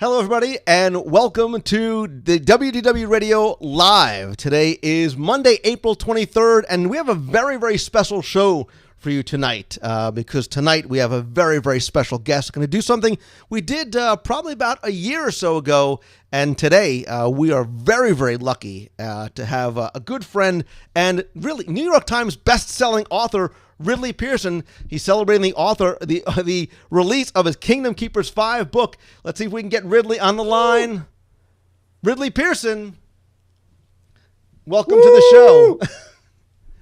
Hello, everybody, and welcome to the WDW Radio Live. Today is Monday, April 23rd, and we have a very, very special show for you tonight because tonight we have a very, very special guest going to do something we did probably about a year or so ago, and today we are very, very lucky to have a good friend and really New York Times best-selling author, Ridley Pearson. He's celebrating the release of his Kingdom Keepers 5 book. Let's see if we can get Ridley on the line. Ridley Pearson, welcome to the show.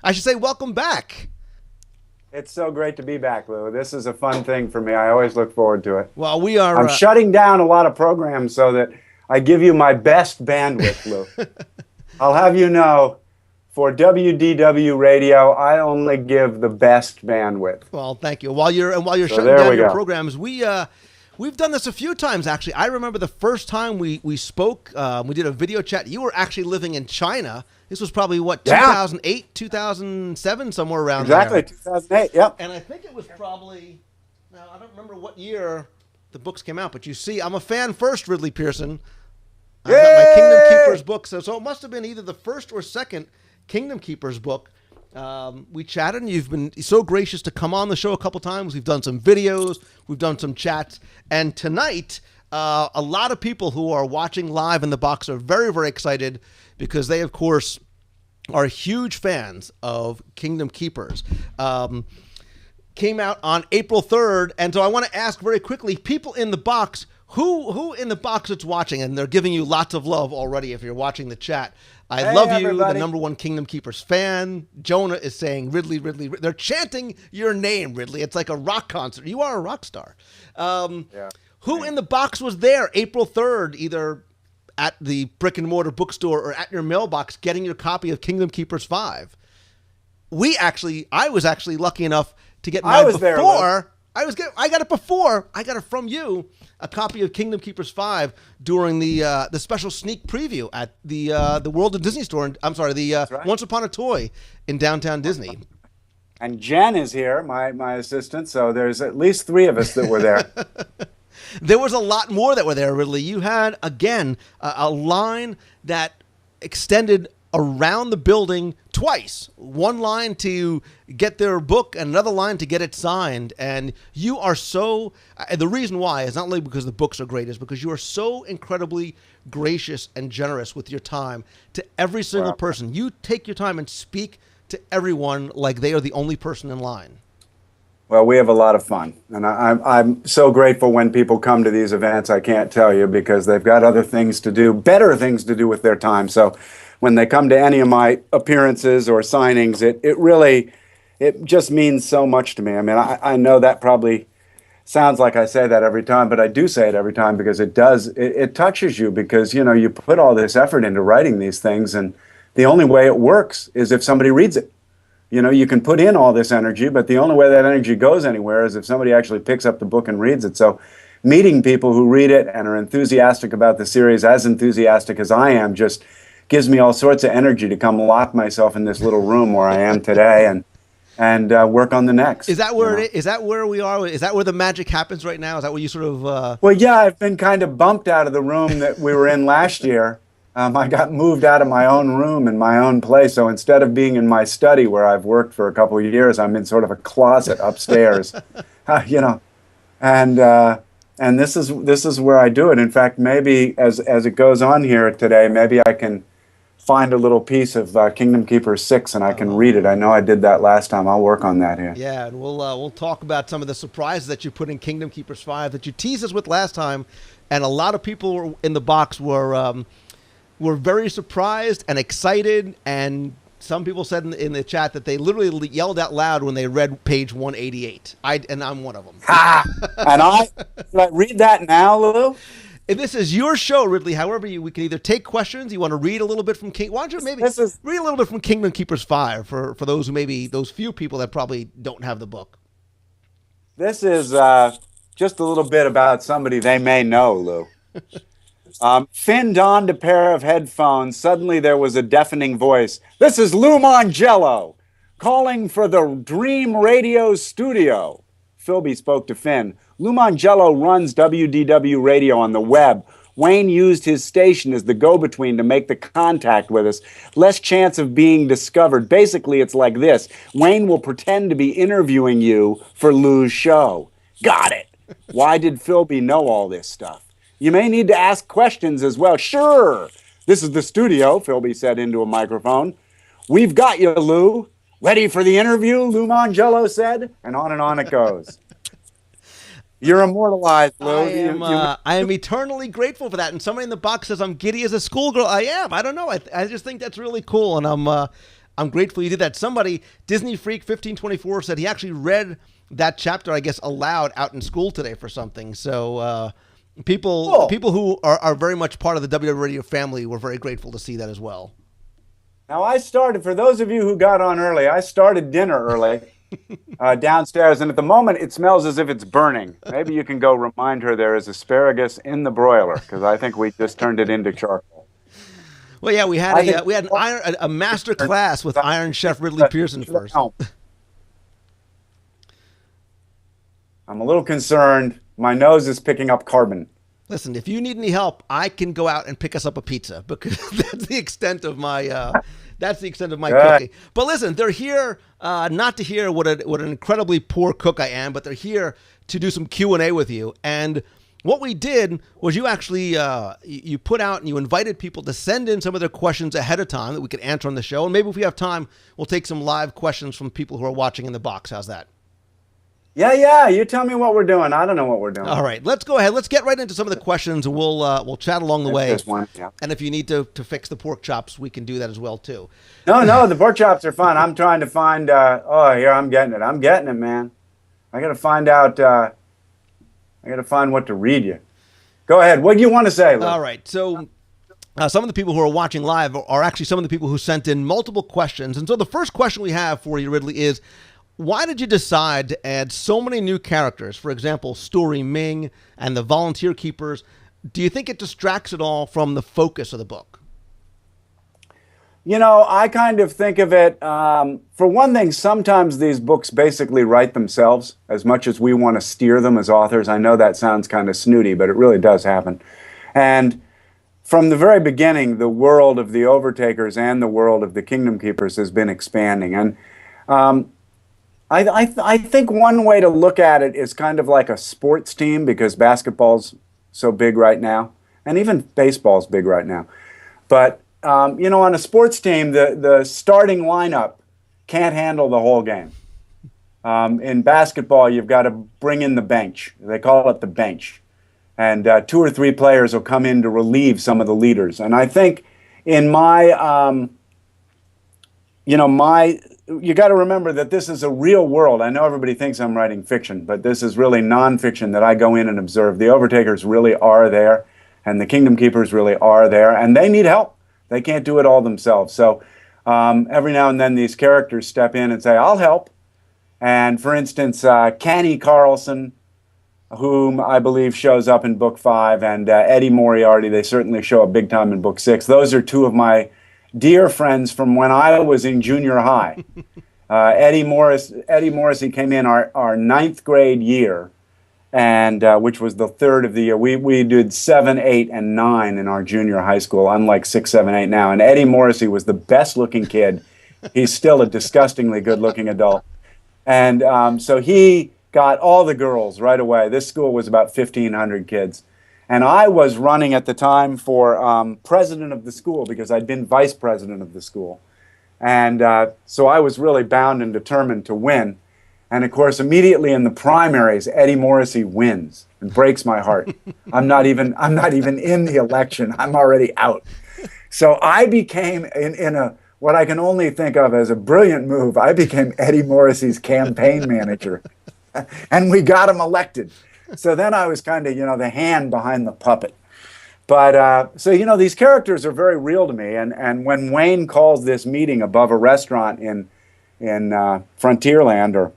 I should say welcome back. It's so great to be back, Lou. This is a fun thing for me. I always look forward to it. Well, we are... I'm shutting down a lot of programs so that I give you my best bandwidth, Lou. I'll have you know, for WDW Radio, I only give the best bandwidth. Well, thank you. While you're shutting down your programs, we've done this a few times, actually. I remember the first time we spoke, we did a video chat. You were actually living in China. This was probably, 2008, 2007, somewhere around there. Exactly, 2008, yep. And I think it was probably, now I don't remember what year the books came out, but you see, I'm a fan first, Ridley Pearson. I've got my Kingdom Keepers book, so it must have been either the first or second Kingdom Keepers book. We chatted, and you've been so gracious to come on the show a couple times. We've done some videos, we've done some chats, and tonight, a lot of people who are watching live in the box are very, very excited because they, of course, are huge fans of Kingdom Keepers. Came out on April 3rd, and so I want to ask very quickly, people in the box, who in the box that's watching, and they're giving you lots of love already if you're watching the chat. I love you, everybody. The #1 Kingdom Keepers fan. Jonah is saying, Ridley, Ridley. They're chanting your name, Ridley. It's like a rock concert. You are a rock star. Who in the box was there April 3rd, either at the brick and mortar bookstore or at your mailbox getting your copy of Kingdom Keepers 5? I was actually lucky enough to get mine before. I got it before. I got it from you, a copy of Kingdom Keepers 5 during the special sneak preview at the World of Disney store. Right. Once Upon a Toy in downtown Disney. And Jen is here, my assistant, so there's at least 3 of us that were there. There was a lot more that were there, Ridley. You had, again, a line that extended around the building twice. One line to get their book and another line to get it signed. And you are so... the reason why is not only because the books are great, is because you are so incredibly gracious and generous with your time to every single person. You take your time and speak to everyone like they are the only person in line. Well, we have a lot of fun, and I'm so grateful when people come to these events. I can't tell you, because they've got other things to do, better things to do with their time. So when they come to any of my appearances or signings, it just means so much to me. I mean, I know that probably sounds like I say that every time, but I do say it every time because it does. It touches you because, you put all this effort into writing these things, and the only way it works is if somebody reads it. You can put in all this energy, but the only way that energy goes anywhere is if somebody actually picks up the book and reads it. So meeting people who read it and are enthusiastic about the series, as enthusiastic as I am, just gives me all sorts of energy to come lock myself in this little room where I am today and work on the next. Is that where is that where we are? Is that where the magic happens right now? Is that where you sort of... Well, yeah, I've been kind of bumped out of the room that we were in last year. I got moved out of my own room in my own place. So instead of being in my study where I've worked for a couple of years, I'm in sort of a closet upstairs, and this is where I do it. In fact, maybe as it goes on here today, maybe I can find a little piece of Kingdom Keepers 6 and I can read it. I know I did that last time. I'll work on that here. Yeah, and we'll talk about some of the surprises that you put in Kingdom Keepers 5 that you teased us with last time, and a lot of people in the box were very surprised and excited, and some people said in the chat that they literally yelled out loud when they read page 188. And I'm one of them. And should I read that now, Lou? And this is your show, Ridley. However, we can either take questions. You want to read a little bit from Why don't you maybe read a little bit from Kingdom Keepers 5 for those who those few people that probably don't have the book. This is just a little bit about somebody they may know, Lou. Finn donned a pair of headphones. Suddenly there was a deafening voice. "This is Lou Mongello, calling for the Dream Radio studio." Philby spoke to Finn. Lou Mongello runs WDW Radio on the web. Wayne used his station as the go-between to make the contact with us. Less chance of being discovered. Basically, it's like this. Wayne will pretend to be interviewing you for Lou's show. Got it. Why did Philby know all this stuff? You may need to ask questions as well. Sure. This is the studio, Philby said into a microphone. We've got you, Lou. Ready for the interview, Lou Mongello said. And on it goes. You're immortalized, Lou. I am eternally grateful for that. And somebody in the box says I'm giddy as a schoolgirl. I am. I don't know. I just think that's really cool. And I'm grateful you did that. Somebody, Disney Freak 1524, said he actually read that chapter, I guess, aloud out in school today for something. So people who are very much part of the WDW Radio family were very grateful to see that as well. Now, for those of you who got on early, I started dinner early downstairs, and at the moment it smells as if it's burning. Maybe you can go remind her there is asparagus in the broiler, because I think we just turned it into charcoal. Well, yeah, we had a master class with Iron Chef Ridley Pearson first. I'm a little concerned. My nose is picking up carbon. Listen, if you need any help, I can go out and pick us up a pizza, because that's the extent of my cooking. But listen, they're here not to hear what an incredibly poor cook I am, but they're here to do some Q&A with you. And what we did was you actually you put out and you invited people to send in some of their questions ahead of time that we could answer on the show. And maybe if we have time, we'll take some live questions from people who are watching in the box. How's that? Yeah. You tell me what we're doing. I don't know what we're doing. All right, let's go ahead. Let's get right into some of the questions, and we'll chat along the way. Yeah. And if you need to fix the pork chops, we can do that as well too. No, the pork chops are fine. I'm trying to find. Here I'm getting it. I'm getting it, man. I got to find out. I got to find what to read you. Go ahead. What do you want to say, Lou? All right. So some of the people who are watching live are actually some of the people who sent in multiple questions. And so the first question we have for you, Ridley, is why did you decide to add so many new characters? For example, Story Ming and the Volunteer Keepers. Do you think it distracts at all from the focus of the book? You know, I kind of think of it, for one thing, sometimes these books basically write themselves as much as we want to steer them as authors. I know that sounds kind of snooty, but it really does happen. And from the very beginning, the world of the Overtakers and the world of the Kingdom Keepers has been expanding. And I think one way to look at it is kind of like a sports team, because basketball's so big right now, and even baseball's big right now. But on a sports team, the starting lineup can't handle the whole game. In basketball, you've got to bring in the bench. They call it the bench. And 2 or 3 players will come in to relieve some of the leaders. And I think in you got to remember that this is a real world. I know everybody thinks I'm writing fiction, but this is really nonfiction that I go in and observe. The Overtakers really are there, and the Kingdom Keepers really are there, and they need help. They can't do it all themselves. So every now and then these characters step in and say, I'll help. And for instance, Canny Carlson, whom I believe shows up in Book 5, and Eddie Moriarty, they certainly show up big time in Book 6. Those are 2 of my dear friends from when I was in junior high. Eddie Morrissey came in our 9th grade year, and which was the 3rd of the year. We did 7, 8, and 9 in our junior high school, unlike 6, 7, 8 now. And Eddie Morrissey was the best-looking kid. He's still a disgustingly good-looking adult. And so he got all the girls right away. This school was about 1,500 kids. And I was running at the time for president of the school, because I'd been vice president of the school. And so I was really bound and determined to win. And of course, immediately in the primaries, Eddie Morrissey wins and breaks my heart. I'm not even in the election. I'm already out. So I became, in what I can only think of as a brilliant move, I became Eddie Morrissey's campaign manager. And we got him elected. So then I was kind of, the hand behind the puppet. But so these characters are very real to me. And when Wayne calls this meeting above a restaurant in Frontierland or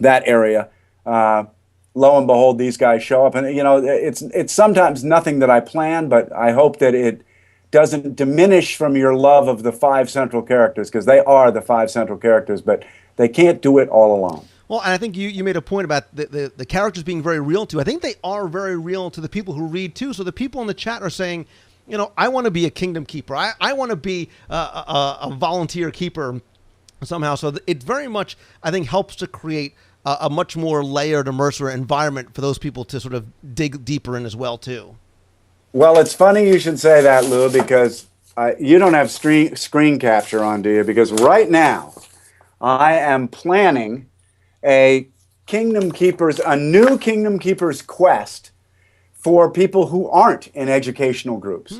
that area, lo and behold, these guys show up. And it's sometimes nothing that I plan, but I hope that it doesn't diminish from your love of the 5 central characters, because they are the 5 central characters, but they can't do it all alone. Well, and I think you made a point about the characters being very real too. I think they are very real to the people who read too. So the people in the chat are saying, I want to be a kingdom keeper. I want to be a volunteer keeper somehow. So it very much, I think, helps to create a much more layered, immersive environment for those people to sort of dig deeper in as well too. Well, it's funny you should say that, Lou, because you don't have screen capture on, do you? Because right now, I am planning a new Kingdom Keepers quest for people who aren't in educational groups.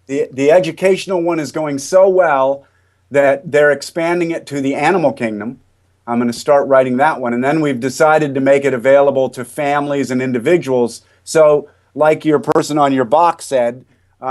The educational one is going so well that they're expanding it to the animal kingdom. I'm going to start writing that one. And then we've decided to make it available to families and individuals. So like your person on your box said,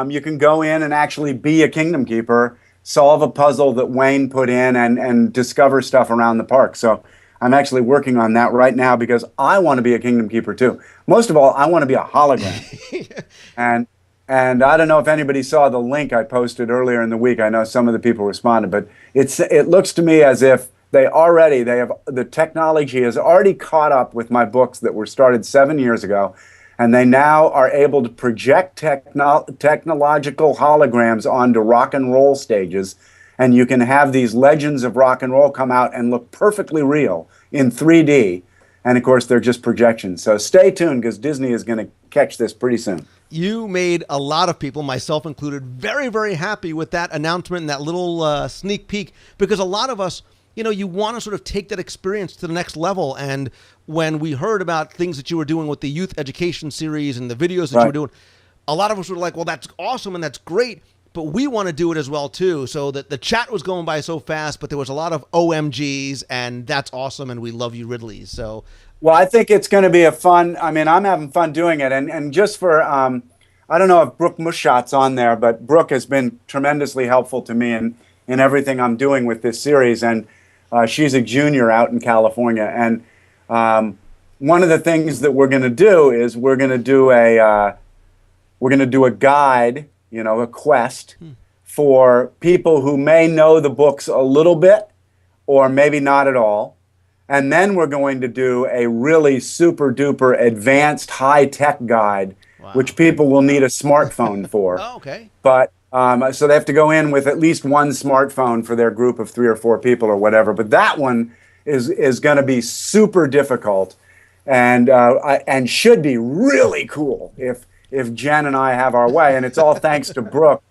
you can go in and actually be a Kingdom Keeper, solve a puzzle that Wayne put in, and discover stuff around the park. So I'm actually working on that right now because I want to be a Kingdom Keeper too. Most of all, I want to be a hologram. And I don't know if anybody saw the link I posted earlier in the week. I know some of the people responded, but it looks to me as if the technology has already caught up with my books that were started 7 years ago. And they now are able to project technological holograms onto rock and roll stages. And you can have these legends of rock and roll come out and look perfectly real in 3D. And of course, they're just projections. So stay tuned because Disney is going to catch this pretty soon. You made a lot of people, myself included, very, very happy with that announcement and that little sneak peek, because a lot of us, you want to sort of take that experience to the next level. And when we heard about things that you were doing with the youth education series and the videos that you were doing, a lot of us were like, well, that's awesome and that's great, but we want to do it as well too. So that the chat was going by so fast, but there was a lot of OMGs, and that's awesome, and we love you, Ridley. So, well, I think it's going to be I'm having fun doing it. And just for, I don't know if Brooke Mushot's on there, but Brooke has been tremendously helpful to me in everything I'm doing with this series. And she's a junior out in California. And one of the things that we're going to do is we're going to do a guide, a quest for people who may know the books a little bit or maybe not at all. And then we're going to do a really super duper advanced high tech guide, which people will need a smartphone for. Oh, okay. But so they have to go in with at least one smartphone for their group of 3 or 4 people or whatever. But that one is going to be super difficult and should be really cool if Jen and I have our way. And it's all thanks to Brooke,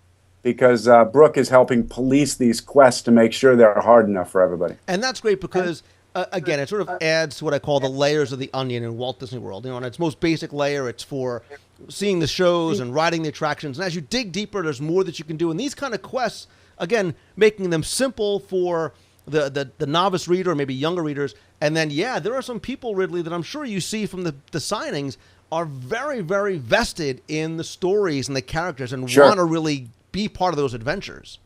because Brooke is helping police these quests to make sure they're hard enough for everybody. And that's great because, again, it sort of adds to what I call the layers of the onion in Walt Disney World. On its most basic layer, it's for seeing the shows and riding the attractions. And as you dig deeper, there's more that you can do. And these kind of quests, again, making them simple for the novice reader or maybe younger readers. And then, there are some people, Ridley, that I'm sure you see from the signings are very, very vested in the stories and the characters and want to really be part of those adventures.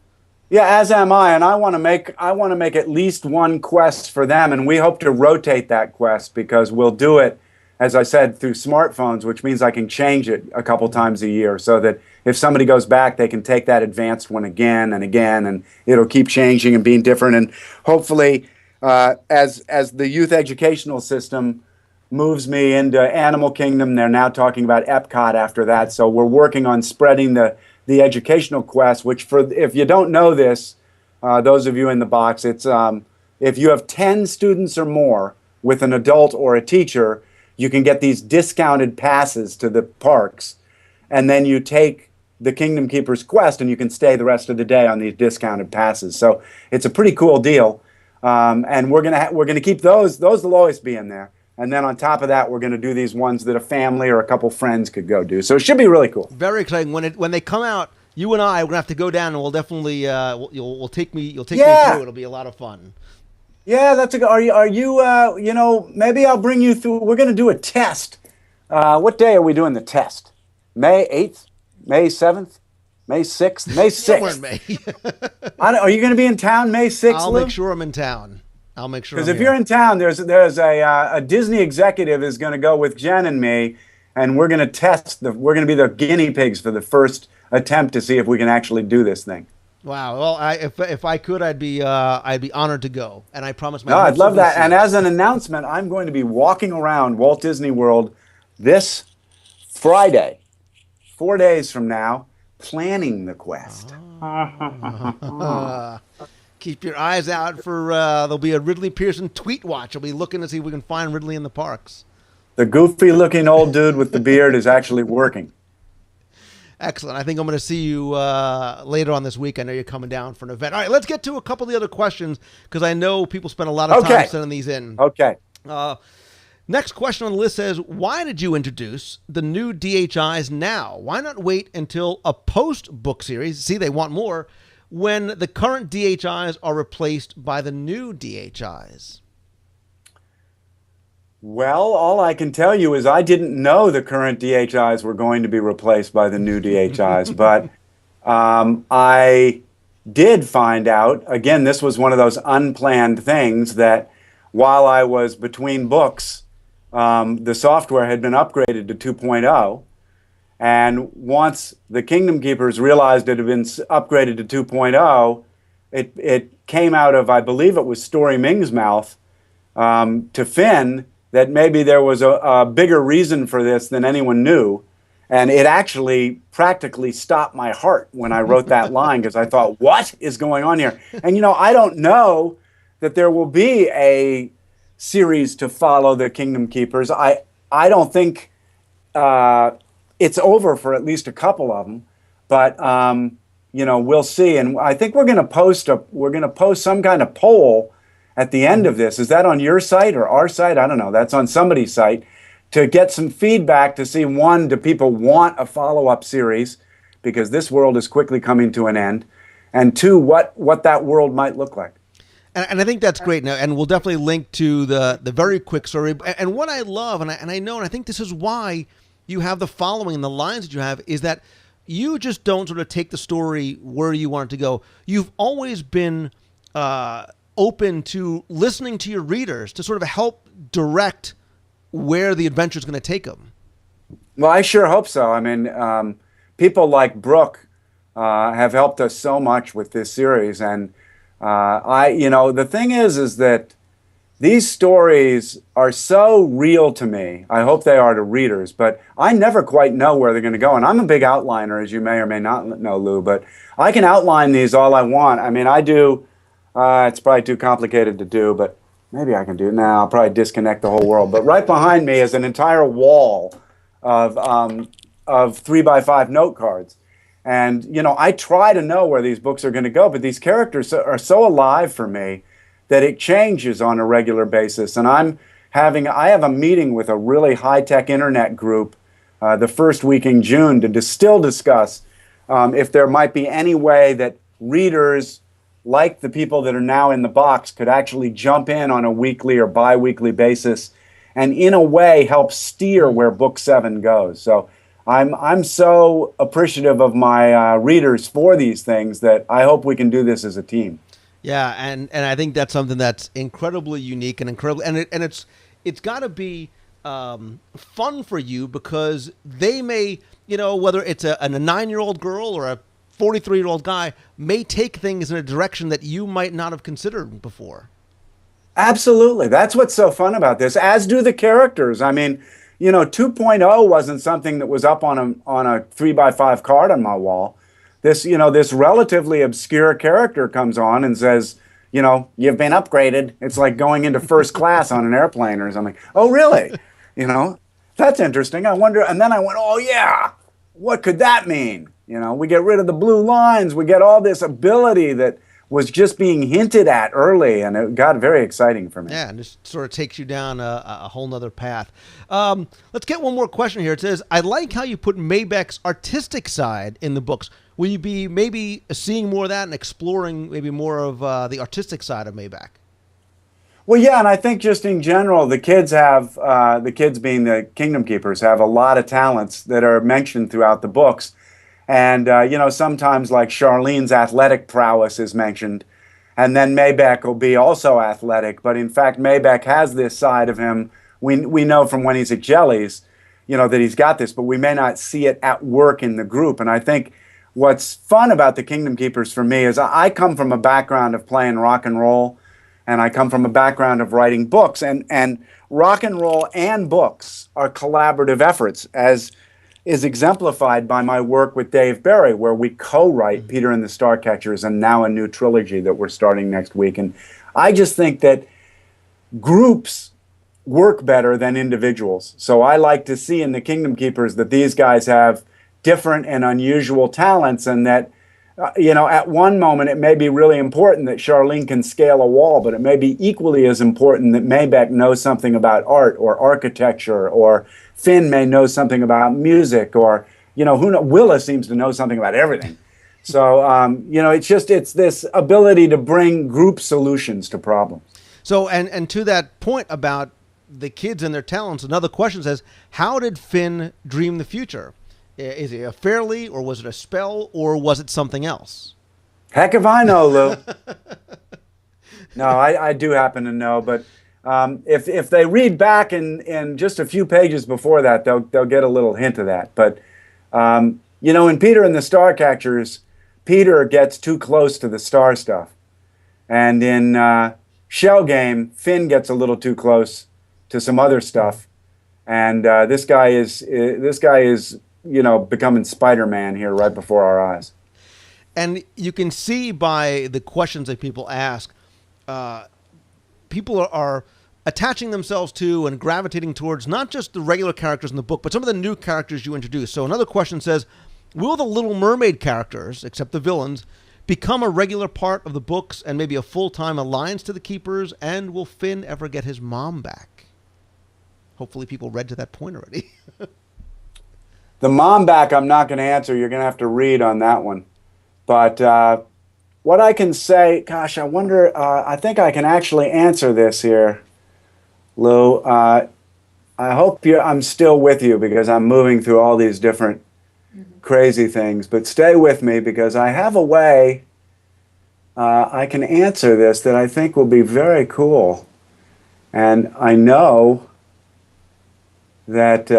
Yeah, as am I, and I want to make at least one quest for them, and we hope to rotate that quest because we'll do it, as I said, through smartphones, which means I can change it a couple times a year, so that if somebody goes back, they can take that advanced one again and again, and it'll keep changing and being different. And hopefully, as the youth educational system moves me into Animal Kingdom, they're now talking about Epcot after that. So we're working on spreading the educational quest, which if you don't know this, those of you in the box, it's if you have 10 students or more with an adult or a teacher, you can get these discounted passes to the parks, and then you take the Kingdom Keepers quest and you can stay the rest of the day on these discounted passes. So it's a pretty cool deal, and we're gonna keep those. Those will always be in there. And then on top of that, we're going to do these ones that a family or a couple friends could go do. So it should be really cool. Very exciting. When they come out, you and I, we're going to have to go down, and we'll definitely you'll take me me through. It'll be a lot of fun. Yeah, that's a good. Are you maybe I'll bring you through. We're going to do a test. What day are we doing the test? May 8th, May 7th, May 6th, May 6th. Somewhere in May. Are you going to be in town May 6th? I'll make sure I'm in town. I'll make sure. Because if you're in town, there's a Disney executive is going to go with Jen and me, and we're going to we're going to be the guinea pigs for the first attempt to see if we can actually do this thing. Wow. Well, if I could, I'd be honored to go, and I promise my. No, I'd lips will love be that. And sealed. as an announcement, I'm going to be walking around Walt Disney World this Friday, 4 days from now, planning the quest. Keep your eyes out for there'll be a Ridley Pearson tweet watch. I'll be looking to see if we can find Ridley in the parks. The goofy-looking old dude with the beard is actually working. Excellent. I think I'm going to see you later on this week. I know you're coming down for an event. All right, let's get to a couple of the other questions because I know people spend a lot of time sending these in. Okay. Next question on the list says, why did you introduce the new DHIs now? Why not wait until a post-book series? See, they want more. When the current DHIs are replaced by the new DHIs? Well, all I can tell you is I didn't know the current DHIs were going to be replaced by the new DHIs, but I did find out, again, this was one of those unplanned things that while I was between books, the software had been upgraded to 2.0. And once the Kingdom Keepers realized it had been upgraded to 2.0, it came out of, I believe it was Story Ming's mouth, to Finn that maybe there was a bigger reason for this than anyone knew. And it actually practically stopped my heart when I wrote that line because I thought, what is going on here? And, I don't know that there will be a series to follow the Kingdom Keepers. I don't think it's over for at least a couple of them, but we'll see. And I think we're going to post some kind of poll at the end of this. Is that on your site or our site? I don't know. That's on somebody's site to get some feedback to see, one, do people want a follow-up series because this world is quickly coming to an end, and two, what that world might look like. And I think that's great now, and we'll definitely link to the very quick story. And what I love, and I know, and I think this is why you have the following and the lines that you have, is that you just don't sort of take the story where you want it to go. You've always been open to listening to your readers to sort of help direct where the adventure is going to take them. Well, I sure hope so. I mean, people like Brooke have helped us so much with this series, and the thing is that these stories are so real to me. I hope they are to readers, but I never quite know where they're going to go. And I'm a big outliner, as you may or may not know, Lou, but I can outline these all I want. I mean, I do. It's probably too complicated to do, but maybe I can do it now. I'll probably disconnect the whole world. But right behind me is an entire wall of 3x5 note cards. And, I try to know where these books are going to go, but these characters are so alive for me that it changes on a regular basis. And I have a meeting with a really high-tech internet group the first week in June to still discuss if there might be any way that readers, like the people that are now in the box, could actually jump in on a weekly or bi-weekly basis and in a way help steer where Book 7 goes. So I'm so appreciative of my readers for these things that I hope we can do this as a team. Yeah, and I think that's something that's incredibly unique and incredible, and it's got to be fun for you because they may, whether it's a 9-year-old girl or a 43-year-old guy, may take things in a direction that you might not have considered before. Absolutely, that's what's so fun about this. As do the characters. I mean, 2.0 wasn't something that was up on a 3x5 card on my wall. This relatively obscure character comes on and says, you've been upgraded. It's like going into first class on an airplane or something. Oh, really? That's interesting. I wonder. And then I went, oh, yeah, what could that mean? We get rid of the blue lines. We get all this ability that was just being hinted at early, and it got very exciting for me. Yeah, and just sort of takes you down a whole nother path. Let's get one more question here. It says, I like how you put Maybeck's artistic side in the books. Will you be maybe seeing more of that and exploring maybe more of the artistic side of Maybeck? Well, yeah, and I think just in general, the kids being the Kingdom Keepers, have a lot of talents that are mentioned throughout the books. And, sometimes like Charlene's athletic prowess is mentioned, and then Maybeck will be also athletic. But in fact, Maybeck has this side of him. We know from when he's at Jellies, that he's got this, but we may not see it at work in the group. And I think what's fun about the Kingdom Keepers for me is I come from a background of playing rock and roll, and I come from a background of writing books, and rock and roll and books are collaborative efforts, as is exemplified by my work with Dave Barry, where we co-write Peter and the Starcatchers and now a new trilogy that we're starting next week. And I just think that groups work better than individuals. So I like to see in the Kingdom Keepers that these guys have different and unusual talents, and that, at one moment it may be really important that Charlene can scale a wall, but it may be equally as important that Maybeck knows something about art or architecture, or Finn may know something about music, or, Willa seems to know something about everything. So, it's this ability to bring group solutions to problems. So, and to that point about the kids and their talents, another question says, how did Finn dream the future? Is it a fairly, or was it a spell, or was it something else? Heck if I know, Lou. No, I do happen to know, but if they read back in just a few pages before that, they'll get a little hint of that. But, in Peter and the Starcatchers, Peter gets too close to the star stuff. And in Shell Game, Finn gets a little too close to some other stuff. And this guy is becoming Spider-Man here right before our eyes. And you can see by the questions that people ask, people are attaching themselves to and gravitating towards not just the regular characters in the book, but some of the new characters you introduce. So another question says, will the Little Mermaid characters, except the villains, become a regular part of the books and maybe a full-time alliance to the Keepers? And will Finn ever get his mom back? Hopefully people read to that point already. The mom back, I'm not going to answer. You're going to have to read on that one. But what I can say, gosh, I wonder, I think I can actually answer this here, Lou. I hope I'm still with you, because I'm moving through all these different crazy things. But stay with me, because I have a way I can answer this that I think will be very cool. And I know that...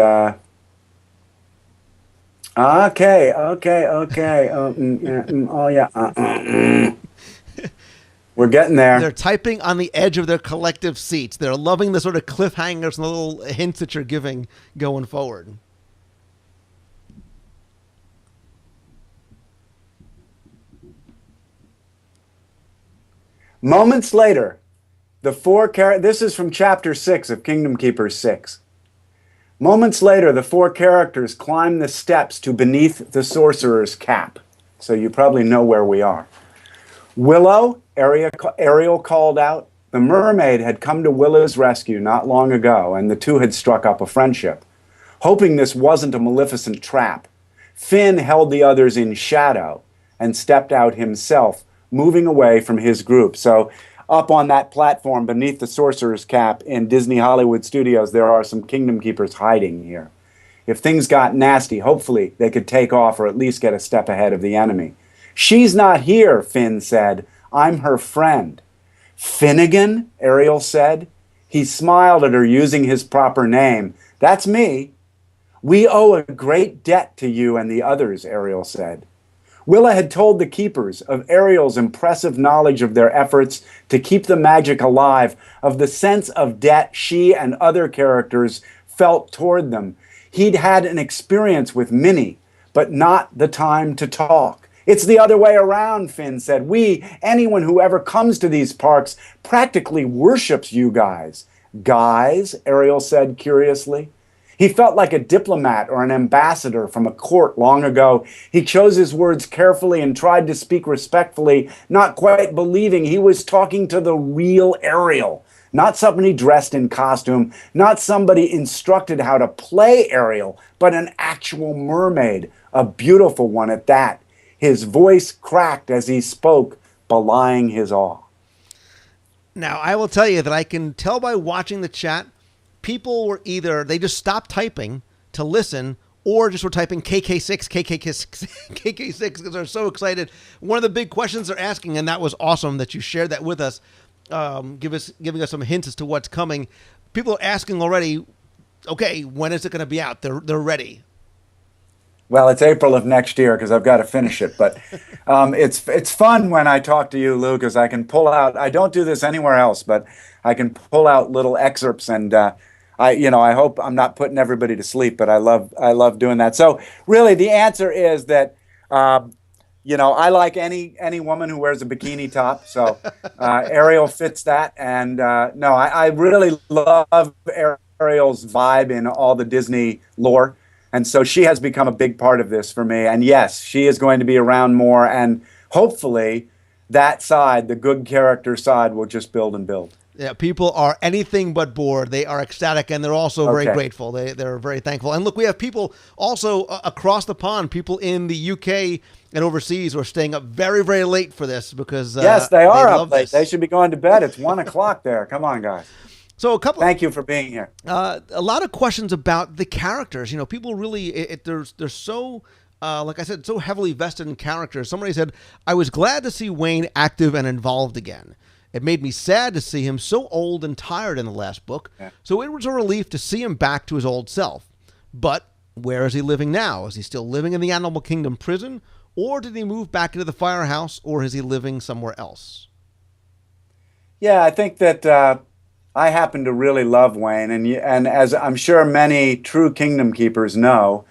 Okay. Oh, yeah. We're getting there. They're typing on the edge of their collective seats. They're loving the sort of cliffhangers and the little hints that you're giving going forward. Moments later, this is from Chapter 6 of Kingdom Keepers 6. Moments later, the four characters climb the steps to beneath the sorcerer's cap. So you probably know where we are. Willow, Ariel called out. The mermaid had come to Willow's rescue not long ago, and the two had struck up a friendship. Hoping this wasn't a maleficent trap, Finn held the others in shadow and stepped out himself, moving away from his group. So up on that platform beneath the sorcerer's cap in Disney Hollywood Studios, there are some Kingdom Keepers hiding here. If things got nasty, hopefully they could take off or at least get a step ahead of the enemy. She's not here, Finn said. I'm her friend. Finnegan, Ariel said. He smiled at her using his proper name. That's me. We owe a great debt to you and the others, Ariel said. Willa had told the Keepers of Ariel's impressive knowledge of their efforts to keep the magic alive, of the sense of debt she and other characters felt toward them. He'd had an experience with Minnie, but not the time to talk. It's the other way around, Finn said. Anyone who ever comes to these parks, practically worships you guys. Guys? Ariel said curiously. He felt like a diplomat or an ambassador from a court long ago. He chose his words carefully and tried to speak respectfully, not quite believing he was talking to the real Ariel, not somebody dressed in costume, not somebody instructed how to play Ariel, but an actual mermaid, a beautiful one at that. His voice cracked as he spoke, belying his awe. Now, I will tell you that I can tell by watching the chat, people were either, they just stopped typing to listen, or just were typing KK6, KK6, KK6, because they're so excited. One of the big questions they're asking, and that was awesome that you shared that with us, giving us some hints as to what's coming. People are asking already, okay, when is it going to be out? They're ready. Well, it's April of next year because I've got to finish it. But it's fun when I talk to you, Lou, because I can pull out. I don't do this anywhere else, but I can pull out little excerpts, and I hope I'm not putting everybody to sleep. But I love doing that. So really, the answer is that I like any woman who wears a bikini top. So Ariel fits that, and no, I really love Ariel's vibe in all the Disney lore. And so she has become a big part of this for me. And yes, she is going to be around more. And hopefully that side, the good character side, will just build and build. Yeah, people are anything but bored. They are ecstatic, and they're also very grateful. They're very thankful. And look, we have people also across the pond, people in the UK and overseas who are staying up very, very late for this because yes, they are up late. This. They should be going to bed. It's 1 o'clock there. Come on, guys. So thank you for being here. A lot of questions about the characters. People really, they're so, like I said, so heavily vested in characters. Somebody said, I was glad to see Wayne active and involved again. It made me sad to see him so old and tired in the last book. Yeah. So it was a relief to see him back to his old self. But where is he living now? Is he still living in the Animal Kingdom prison? Or did he move back into the firehouse? Or is he living somewhere else? Yeah, I think that... I happen to really love Wayne, and as I'm sure many true Kingdom Keepers know,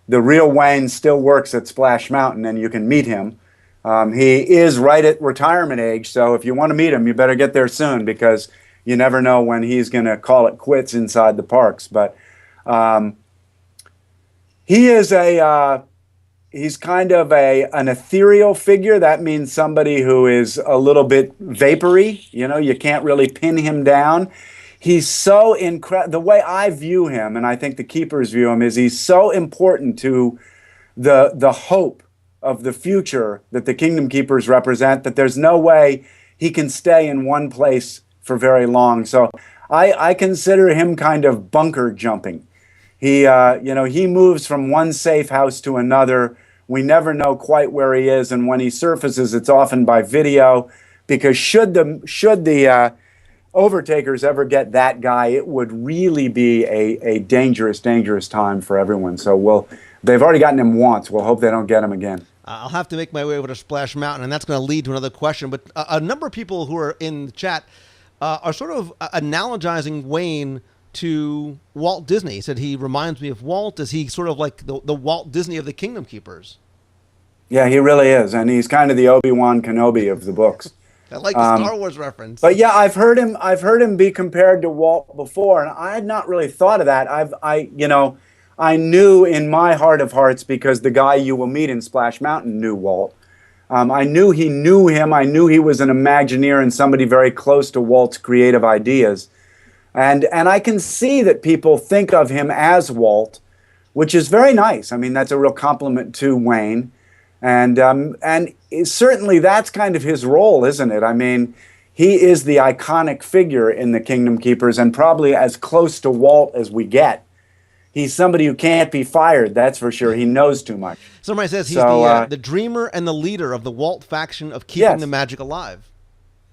the real Wayne still works at Splash Mountain, and you can meet him. He is right at retirement age, so if you want to meet him, you better get there soon because you never know when he's going to call it quits inside the parks. But he is he's kind of an ethereal figure. That means somebody who is a little bit vapory. You can't really pin him down. He's so incredible. The way I view him, and I think the keepers view him, is he's so important to the hope of the future that the Kingdom Keepers represent that there's no way he can stay in one place for very long. So I consider him kind of bunker jumping. He moves from one safe house to another. We never know quite where he is, and when he surfaces, it's often by video, because should the overtakers ever get that guy, it would really be a dangerous, dangerous time for everyone. So they've already gotten him once. We'll hope they don't get him again. I'll have to make my way over to Splash Mountain, and that's going to lead to another question. But a number of people who are in the chat are sort of analogizing Wayne to Walt Disney. He said he reminds me of Walt. Is he sort of like the Walt Disney of the Kingdom Keepers? Yeah, he really is, and he's kind of the Obi-Wan Kenobi of the books. I like the Star Wars reference. But yeah, I've heard him be compared to Walt before, and I had not really thought of that. I knew in my heart of hearts, because the guy you will meet in Splash Mountain knew Walt. I knew he knew him. I knew he was an Imagineer and somebody very close to Walt's creative ideas. And I can see that people think of him as Walt, which is very nice. I mean, that's a real compliment to Wayne. And certainly that's kind of his role, isn't it? I mean, he is the iconic figure in the Kingdom Keepers and probably as close to Walt as we get. He's somebody who can't be fired, that's for sure. He knows too much. Somebody says he's the dreamer and the leader of the Walt faction of keeping the magic alive.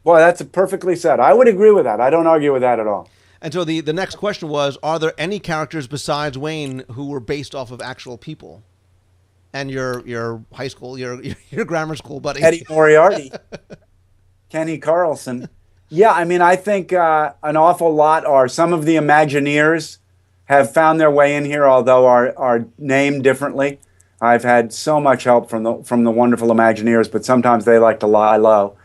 Boy, that's perfectly said. I would agree with that. I don't argue with that at all. And so the next question was, are there any characters besides Wayne who were based off of actual people? And your high school, your grammar school buddy. Eddie Moriarty. Kenny Carlson. Yeah, I mean, I think an awful lot are. Some of the Imagineers have found their way in here, although are named differently. I've had so much help from the wonderful Imagineers, but sometimes they like to lie low.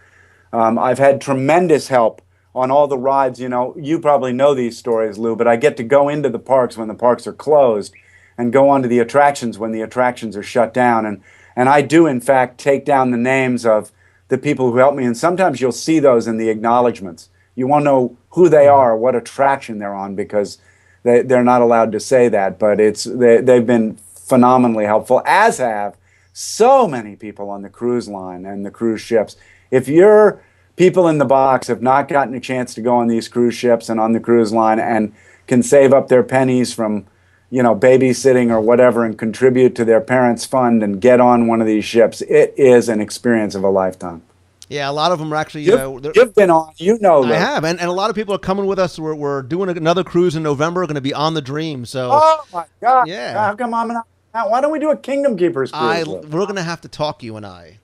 I've had tremendous help on all the rides. You probably know these stories, Lou, but I get to go into the parks when the parks are closed and go onto the attractions when the attractions are shut down. And I do, in fact, take down the names of the people who help me, and sometimes you'll see those in the acknowledgments. You won't know who they are or what attraction they're on because they're not allowed to say that, but they've been phenomenally helpful, as have so many people on the cruise line and the cruise ships. If your people in the box have not gotten a chance to go on these cruise ships and on the cruise line and can save up their pennies from babysitting or whatever and contribute to their parents' fund and get on one of these ships, it is an experience of a lifetime. Yeah, a lot of them are actually... You've been on, I have, and a lot of people are coming with us. We're doing another cruise in November, going to be on the Dream. So, oh, my God. Yeah. How come I'm not Why don't we do a Kingdom Keepers cruise? We're going to have to talk, you and I.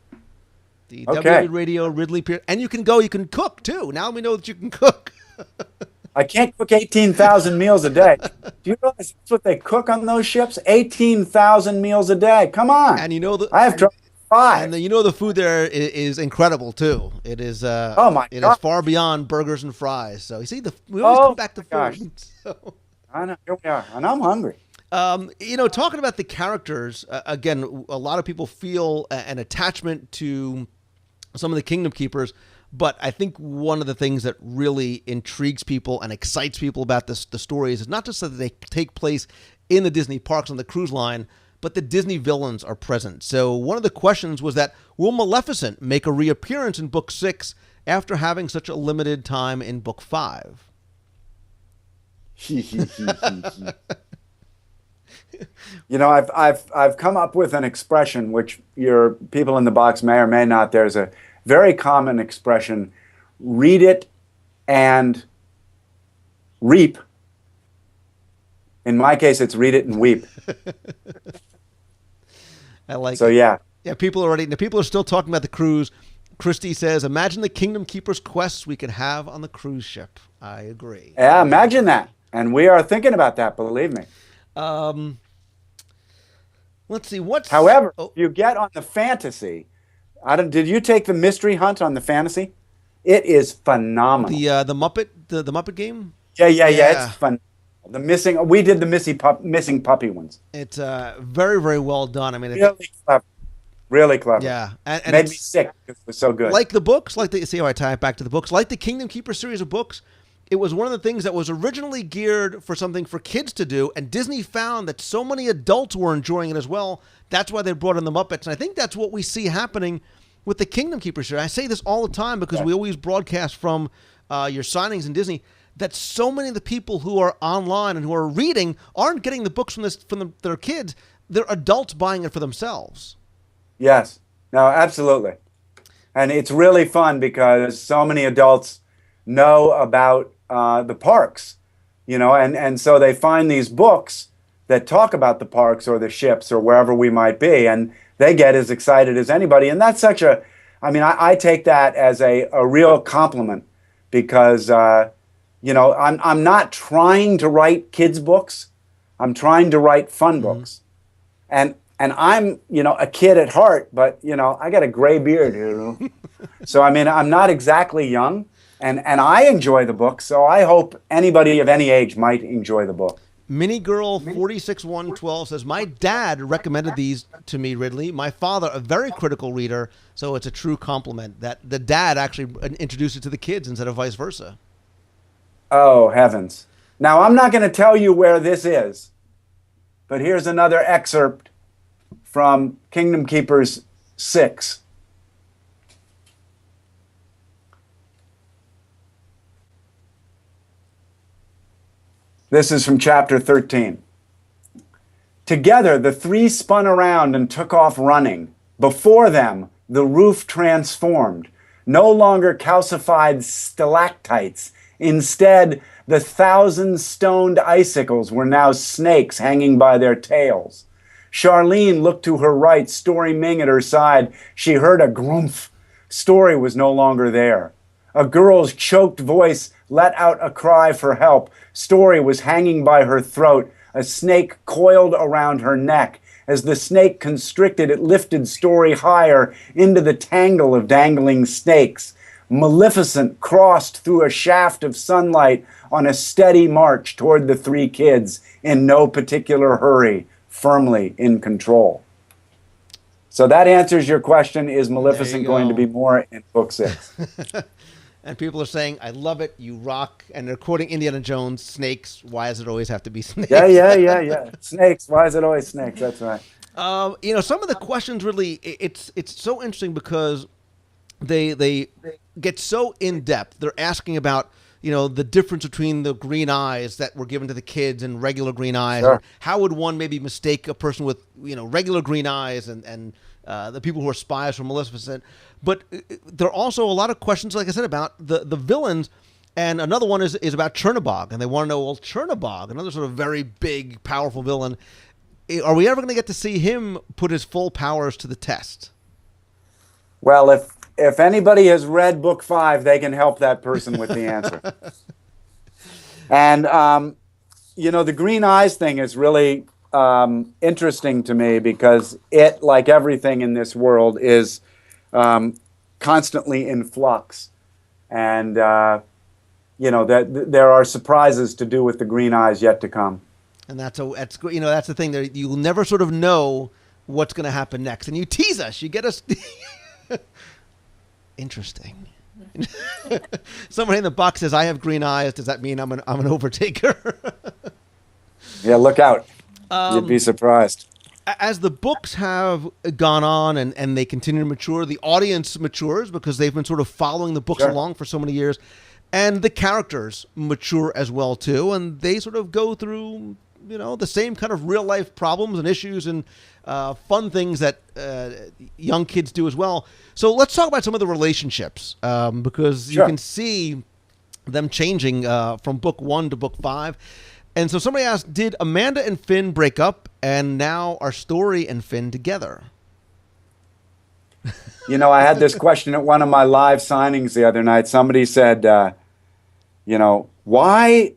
The Okay. WDW Radio, Ridley Pearson. And you can cook, too. Now we know that you can cook. I can't cook 18,000 meals a day. Do you realize that's what they cook on those ships? 18,000 meals a day. Come on. And I have tried 5. And the food there is incredible, too. It is Oh, my it God. is far beyond burgers and fries. So, you see, we always come back to food. Gosh. So. I know. Here we are. And I'm hungry. Talking about the characters, again, a lot of people feel an attachment to some of the Kingdom Keepers, but I think one of the things that really intrigues people and excites people about the stories is not just that they take place in the Disney parks on the cruise line, but the Disney villains are present. So one of the questions was that, will Maleficent make a reappearance in Book 6 after having such a limited time in Book 5? I've come up with an expression which your people in the box may or may not. There's a very common expression: read it and reap. In my case, it's read it and weep. I like so it. Yeah. People are still talking about the cruise. Christy says, imagine the Kingdom Keepers quests we could have on the cruise ship. I agree. Yeah, imagine that. And we are thinking about that, believe me. Let's see. However, if you get on the fantasy, did you take the mystery hunt on the fantasy? It is phenomenal. The Muppet game? Yeah. It's fun. We did the missing puppy ones. It's very, very well done. I mean, really clever. Yeah, and made me sick because it was so good. Like the books, see how I tie it back to the books. Like the Kingdom Keeper series of books, it was one of the things that was originally geared for something for kids to do, and Disney found that so many adults were enjoying it as well. That's why they brought in the Muppets, and I think that's what we see happening with the Kingdom Keeper series. I say this all the time because we always broadcast from your signings in Disney, that so many of the people who are online and who are reading aren't getting the books from their kids. They're adults buying it for themselves. Yes. No, absolutely. And it's really fun because so many adults know about the parks, and so they find these books that talk about the parks or the ships or wherever we might be, and they get as excited as anybody. And that's I take that as a real compliment because, I'm not trying to write kids' books. I'm trying to write fun books. And I'm, a kid at heart, but, I got a gray beard, So, I'm not exactly young, and I enjoy the book, so I hope anybody of any age might enjoy the book. Minigirl46112 says, my dad recommended these to me, Ridley. My father, a very critical reader, so it's a true compliment that the dad actually introduced it to the kids instead of vice versa. Oh, heavens. Now, I'm not going to tell you where this is, but here's another excerpt from Kingdom Keepers 6. This is from chapter 13. Together, the three spun around and took off running. Before them, the roof transformed. No longer calcified stalactites. Instead, the 1,000-stoned icicles were now snakes hanging by their tails. Charlene looked to her right, Story Ming at her side. She heard a grumph. Story was no longer there. A girl's choked voice let out a cry for help. Story was hanging by her throat, a snake coiled around her neck. As the snake constricted, it lifted Story higher into the tangle of dangling snakes. Maleficent crossed through a shaft of sunlight on a steady march toward the three kids, in no particular hurry, firmly in control. So that answers your question. Is Maleficent going to be more in Book 6? And people are saying, I love it, you rock. And they're quoting Indiana Jones, snakes, why does it always have to be snakes? Yeah. Snakes, why is it always snakes? That's right. Some of the questions really, it's so interesting because they get so in-depth. They're asking about, the difference between the green eyes that were given to the kids and regular green eyes. Sure. And how would one maybe mistake a person with, regular green eyes and the people who are spies from Maleficent? But there are also a lot of questions, like I said, about the villains. And another one is about Chernabog. And they want to know, well, Chernabog, another sort of very big, powerful villain, are we ever going to get to see him put his full powers to the test? Well, if anybody has read book 5, they can help that person with the answer. And, the green eyes thing is really interesting to me because it, like everything in this world, is constantly in flux. And, that there are surprises to do with the green eyes yet to come. And that's the thing that you'll never sort of know what's going to happen next. And you tease us. You get us. Interesting. Somebody in the box says, "I have green eyes. Does that mean I'm an overtaker?" Yeah, look out. You'd be surprised. As the books have gone on and they continue to mature, the audience matures because they've been sort of following the books along for so many years. And the characters mature as well, too. And they sort of go through, the same kind of real life problems and issues and fun things that young kids do as well. So let's talk about some of the relationships because you can see them changing from book 1 to book 5. And so somebody asked, did Amanda and Finn break up and now are Story and Finn together? I had this question at one of my live signings the other night. Somebody said, why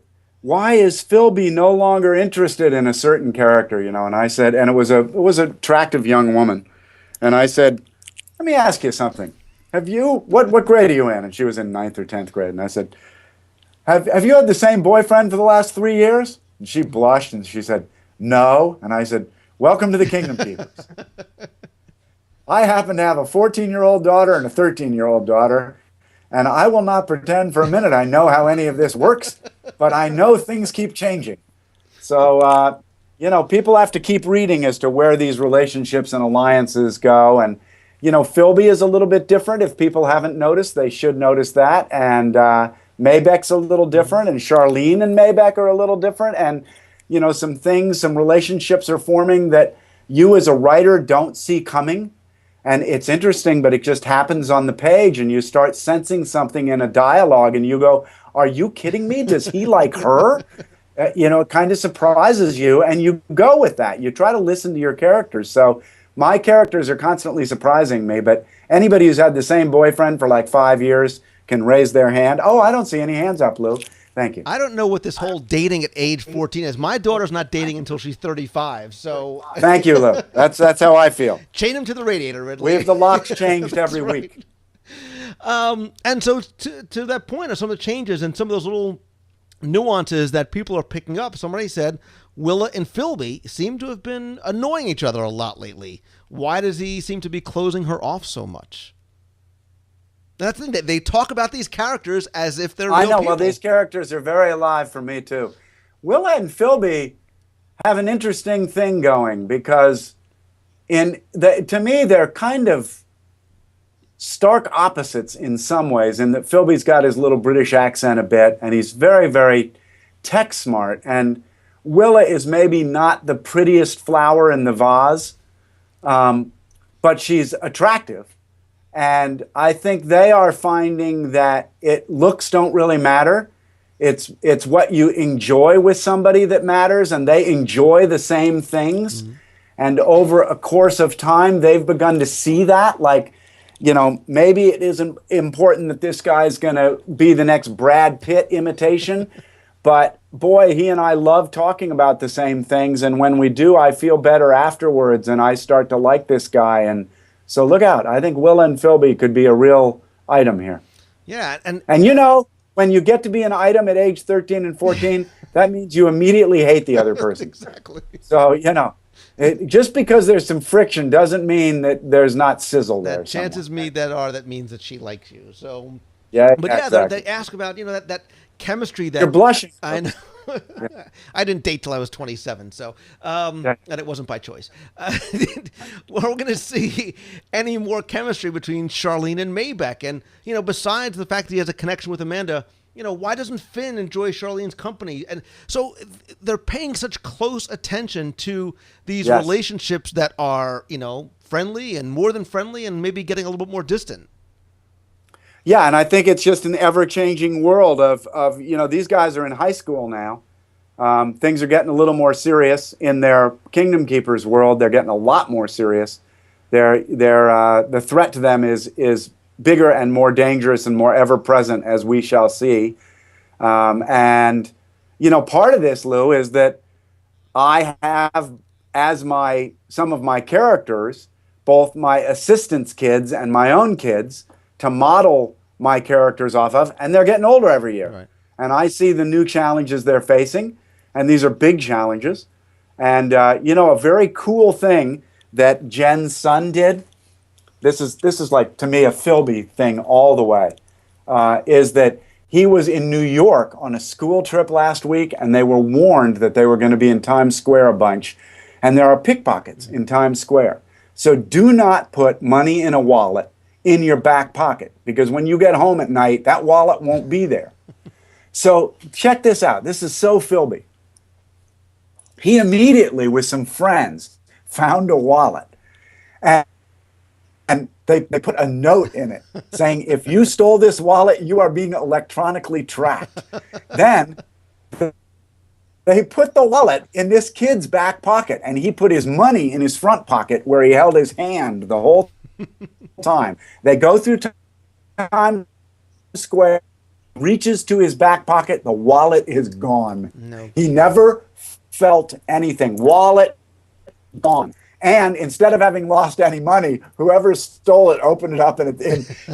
is Philby no longer interested in a certain character? And I said, and it was an attractive young woman. And I said, let me ask you something. What grade are you in? And she was in 9th or 10th grade. And I said, have you had the same boyfriend for the last 3 years? And she blushed and she said, no. And I said, welcome to the Kingdom Keepers. I happen to have a 14-year-old daughter and a 13-year-old daughter, and I will not pretend for a minute I know how any of this works, but I know things keep changing. So, people have to keep reading as to where these relationships and alliances go. And, Philby is a little bit different. If people haven't noticed, they should notice that. And Maybeck's a little different, and Charlene and Maybeck are a little different. And, some relationships are forming that you as a writer don't see coming. And it's interesting, but it just happens on the page, and you start sensing something in a dialogue, and you go, are you kidding me? Does he like her? It kind of surprises you, and you go with that. You try to listen to your characters. So my characters are constantly surprising me, but anybody who's had the same boyfriend for like 5 years can raise their hand. Oh, I don't see any hands up, Lou. Thank you. I don't know what this whole dating at age 14 is. My daughter's not dating until she's 35, so... Thank you, Lou. That's how I feel. Chain him to the radiator, Ridley. We have the locks changed every week. And so to that point of some of the changes and some of those little nuances that people are picking up, somebody said Willa and Philby seem to have been annoying each other a lot lately. Why does he seem to be closing her off so much? That's the thing. They talk about these characters as if they're real people. Well, these characters are very alive for me, too. Willa and Philby have an interesting thing going because to me, they're kind of stark opposites in some ways, in that Philby's got his little British accent a bit, and he's very, very tech smart. And Willa is maybe not the prettiest flower in the vase, but she's attractive. And I think they are finding that looks don't really matter. It's what you enjoy with somebody that matters, and they enjoy the same things. Mm-hmm. And over a course of time, they've begun to see that. Like, maybe it isn't important that this guy's going to be the next Brad Pitt imitation. But boy, he and I love talking about the same things. And when we do, I feel better afterwards, and I start to like this guy. And so look out. I think Willa and Philby could be a real item here. Yeah. And when you get to be an item at age 13 and 14, that means you immediately hate the other person. Exactly. So, just because there's some friction doesn't mean that there's not sizzle there. Chances that means that she likes you. So, yeah. But exactly. They ask about, that chemistry that... You're blushing. I know. I didn't date till I was 27, so and it wasn't by choice. We're going to see any more chemistry between Charlene and Maybeck, and besides the fact that he has a connection with Amanda, why doesn't Finn enjoy Charlene's company? And so they're paying such close attention to these relationships that are friendly and more than friendly, and maybe getting a little bit more distant. Yeah, and I think it's just an ever-changing world of these guys are in high school now, Things are getting a little more serious in their Kingdom Keepers world. They're getting a lot more serious. The threat to them is bigger and more dangerous and more ever present, as we shall see. And part of this, Lou, is that I have as some of my characters, both my assistants' kids and my own kids, to model my characters off of, and they're getting older every year. Right. And I see the new challenges they're facing, and these are big challenges. And a very cool thing that Jen's son did, this is like, to me, a Philby thing all the way, is that he was in New York on a school trip last week, and they were warned that they were going to be in Times Square a bunch, and there are pickpockets in Times Square. So do not put money in a wallet in your back pocket, because when you get home at night, that wallet won't be there. So check this out. This is so Philby. He immediately, with some friends, found a wallet, and they put a note in it saying, if you stole this wallet, you are being electronically tracked. Then they put the wallet in this kid's back pocket, and he put his money in his front pocket where he held his hand the whole time. They go through Times Square, reaches to his back pocket, the wallet is gone. No. He never felt anything. Wallet gone. And instead of having lost any money, whoever stole it opened it up, and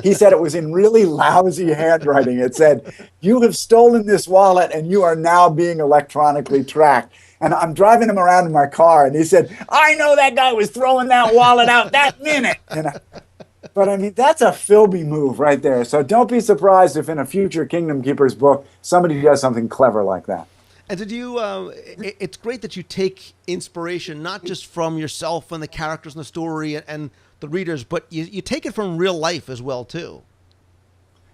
he said it was in really lousy handwriting. It said, "You have stolen this wallet and you are now being electronically tracked." And I'm driving him around in my car, and he said, "I know that guy was throwing that wallet out that minute." But I mean, that's a Philby move right there. So don't be surprised if in a future Kingdom Keepers book, somebody does something clever like that. And did you? It's great that you take inspiration not just from yourself and the characters in the story and the readers, but you take it from real life as well too.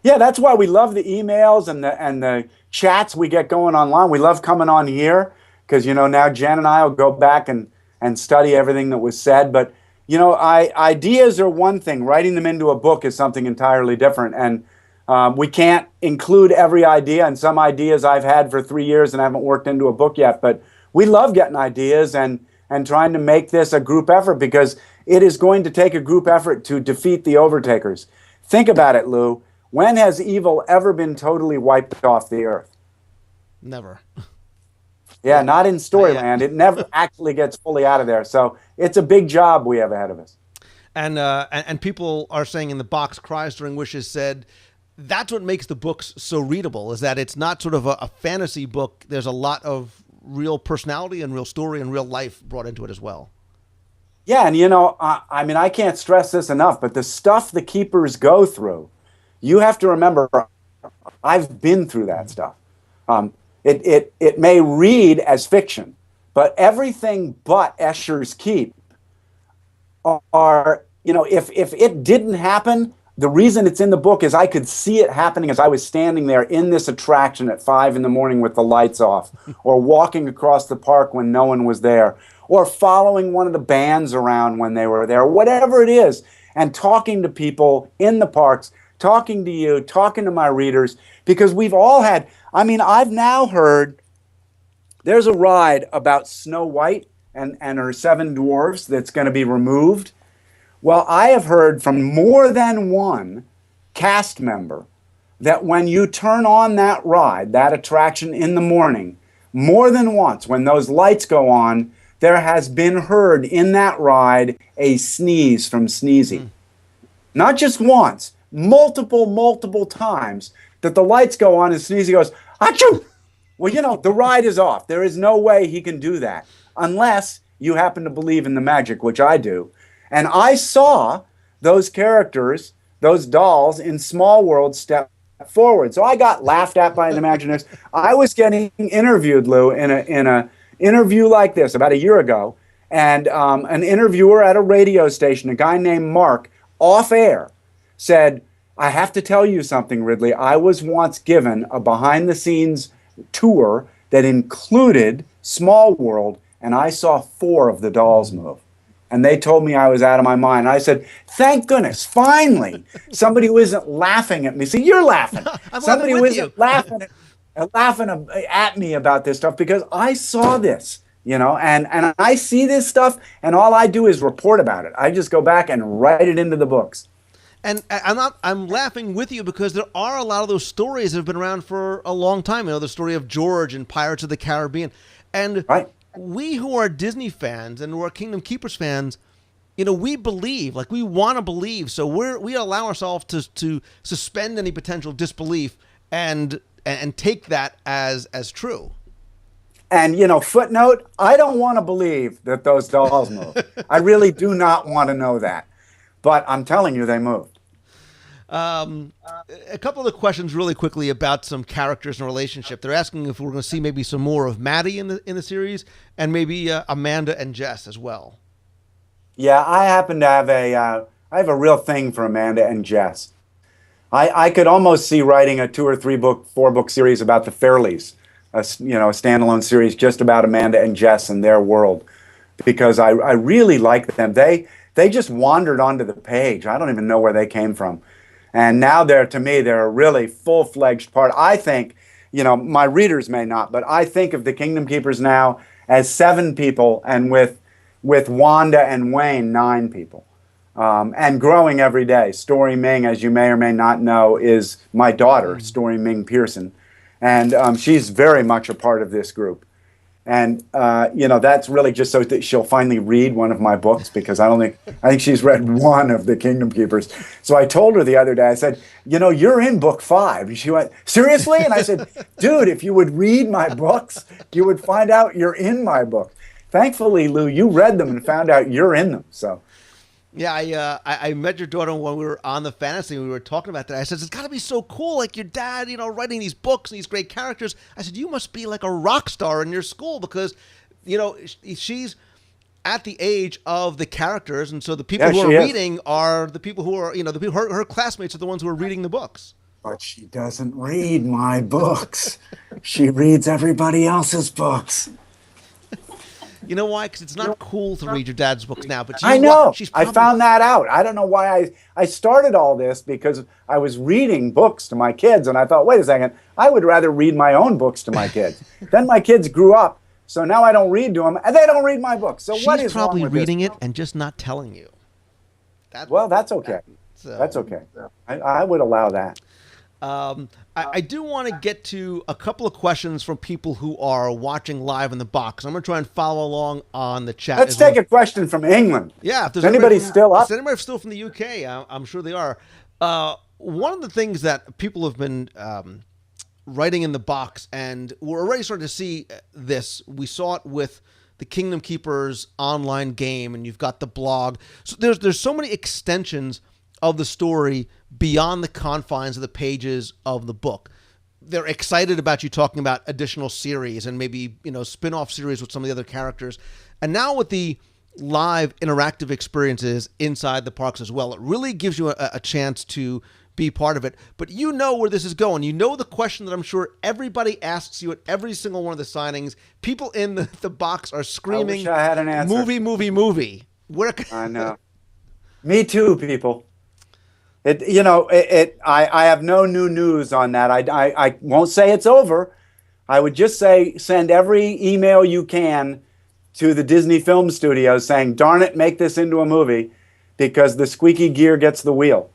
Yeah, that's why we love the emails and the chats we get going online. We love coming on here because now Jen and I will go back and study everything that was said. But ideas are one thing. Writing them into a book is something entirely different. And we can't include every idea, and some ideas I've had for 3 years and haven't worked into a book yet. But we love getting ideas and trying to make this a group effort, because it is going to take a group effort to defeat the Overtakers. Think about it, Lou. When has evil ever been totally wiped off the earth? Never. Yeah, not in Storyland. It never actually gets fully out of there. So it's a big job we have ahead of us. And people are saying in the box, Cries During Wishes said, that's what makes the books so readable, is that it's not sort of a fantasy book. There's a lot of real personality and real story and real life brought into it as well. Yeah, and I mean, I can't stress this enough, but the stuff the Keepers go through, you have to remember, I've been through that stuff. It may read as fiction, but everything but Escher's Keep are, if it didn't happen, the reason it's in the book is I could see it happening as I was standing there in this attraction at 5 a.m. with the lights off, or walking across the park when no one was there, or following one of the bands around when they were there, whatever it is, and talking to people in the parks, talking to you, talking to my readers, because we've all had, I've now heard there's a ride about Snow White and her 7 dwarfs that's going to be removed. Well, I have heard from more than one cast member that when you turn on that ride, that attraction in the morning, more than once, when those lights go on, there has been heard in that ride a sneeze from Sneezy. Not just once, multiple times that the lights go on and Sneezy goes, achoo! Well, the ride is off. There is no way he can do that unless you happen to believe in the magic, which I do. And I saw those characters, those dolls in Small World step forward. So I got laughed at by an Imagineers. I was getting interviewed, Lou, in a interview like this about a year ago. And an interviewer at a radio station, a guy named Mark, off air, said, "I have to tell you something, Ridley. I was once given a behind-the-scenes tour that included Small World, and I saw 4 of the dolls move. And they told me I was out of my mind." I said, "Thank goodness, finally, somebody who isn't laughing at me." See, you're laughing. Somebody who isn't laughing laughing at me about this stuff because I saw this, and I see this stuff, and all I do is report about it. I just go back and write it into the books. And I'm laughing with you because there are a lot of those stories that have been around for a long time. The story of George and Pirates of the Caribbean. And we who are Disney fans and who are Kingdom Keepers fans, we believe, like we want to believe. So we allow ourselves to suspend any potential disbelief and take that as true. And, footnote, I don't want to believe that those dolls move. I really do not want to know that. But I'm telling you, they moved. A couple of the questions really quickly about some characters and relationship. They're asking if we're going to see maybe some more of Maddie in the series and maybe Amanda and Jess as well. Yeah, I happen to have I have a real thing for Amanda and Jess. I could almost see writing a 2 or 3 book, 4 book series about the Fairleys, a standalone series just about Amanda and Jess and their world, because I really like them. They just wandered onto the page. I don't even know where they came from. And now to me, they're a really full-fledged part. I think, my readers may not, but I think of the Kingdom Keepers now as 7 people, and with Wanda and Wayne, 9 people. And growing every day. Story Ming, as you may or may not know, is my daughter, Story Ming Pearson. And she's very much a part of this group. And, that's really just so that she'll finally read one of my books, because I think she's read one of the Kingdom Keepers. So I told her the other day, I said, you're in book 5. And she went, seriously? And I said, dude, if you would read my books, you would find out you're in my book. Thankfully, Lou, you read them and found out you're in them. So. Yeah, I met your daughter when we were on the fantasy. We were talking about that. I said, it's got to be so cool, like your dad, writing these books and these great characters. I said, you must be like a rock star in your school because, she's at the age of the characters, and so the people who are reading are the people who are, her classmates are the ones who are reading the books. But she doesn't read my books. She reads everybody else's books. You know why? Because it's not cool to read your dad's books now. But I know. I found that out. I don't know why I started all this, because I was reading books to my kids, and I thought, wait a second, I would rather read my own books to my kids. Then my kids grew up, so now I don't read to them, and they don't read my books. So what is probably wrong with reading this? it and just not telling you. That's okay. That's okay. I would allow that. I do want to get to a couple of questions from people who are watching live in the box. I'm going to try and follow along on the chat. Let's take a question from England. Yeah, if there's anybody still up? Is anybody still from the UK? I'm sure they are. One of the things that people have been writing in the box, and we're already starting to see this. We saw it with the Kingdom Keepers online game, and you've got the blog. So there's so many extensions of the story beyond the confines of the pages of the book. They're excited about you talking about additional series and maybe, spin-off series with some of the other characters. And now with the live interactive experiences inside the parks as well, it really gives you a chance to be part of it. But you know where this is going. You know the question that I'm sure everybody asks you at every single one of the signings. People in the box are screaming, I had an answer. Movie. I know. Me too, people. I have no new news on that. I won't say it's over. I would just say send every email you can to the Disney Film Studios saying, darn it, make this into a movie, because the squeaky gear gets the wheel.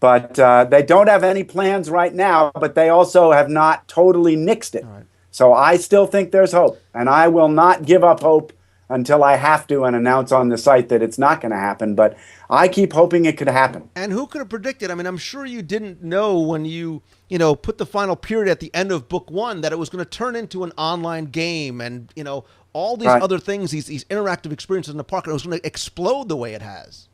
But they don't have any plans right now, but they also have not totally nixed it. Right. So I still think there's hope, and I will not give up hope until I have to and announce on the site that it's not going to happen. But I keep hoping it could happen. And who could have predicted? I mean, I'm sure you didn't know when you put the final period at the end of book 1 that it was going to turn into an online game and, all these other things, these interactive experiences in the park, and it was going to explode the way it has.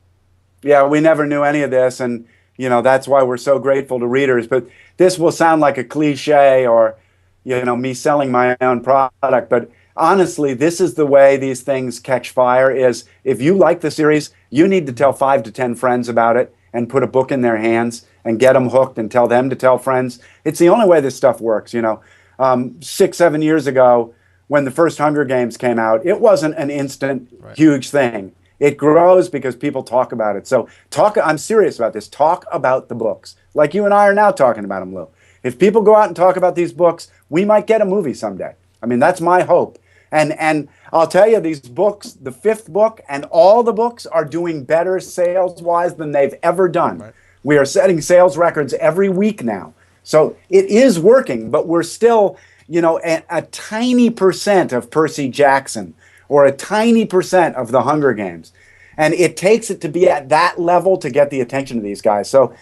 Yeah, we never knew any of this, and, that's why we're so grateful to readers. But this will sound like a cliche or, me selling my own product, but honestly, this is the way these things catch fire. Is if you like the series, you need to tell 5 to 10 friends about it and put a book in their hands and get them hooked and tell them to tell friends. It's the only way this stuff works. 6-7 years ago, when the first Hunger Games came out, it wasn't an instant huge thing. It grows because people talk about it. So I'm serious about this. Talk about the books like you and I are now talking about them, Lou. if people go out and talk about these books, we might get a movie someday. I mean, that's my hope. And I'll tell you, these books, the fifth book and all the books are doing better sales-wise than they've ever done. Right. We are setting sales records every week now. So it is working, but we're still, a tiny percent of Percy Jackson or a tiny percent of the Hunger Games. And it takes it to be at that level to get the attention of these guys. So,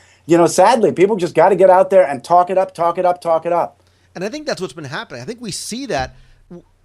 sadly, people just got to get out there and talk it up, talk it up, talk it up. And I think that's what's been happening. I think we see that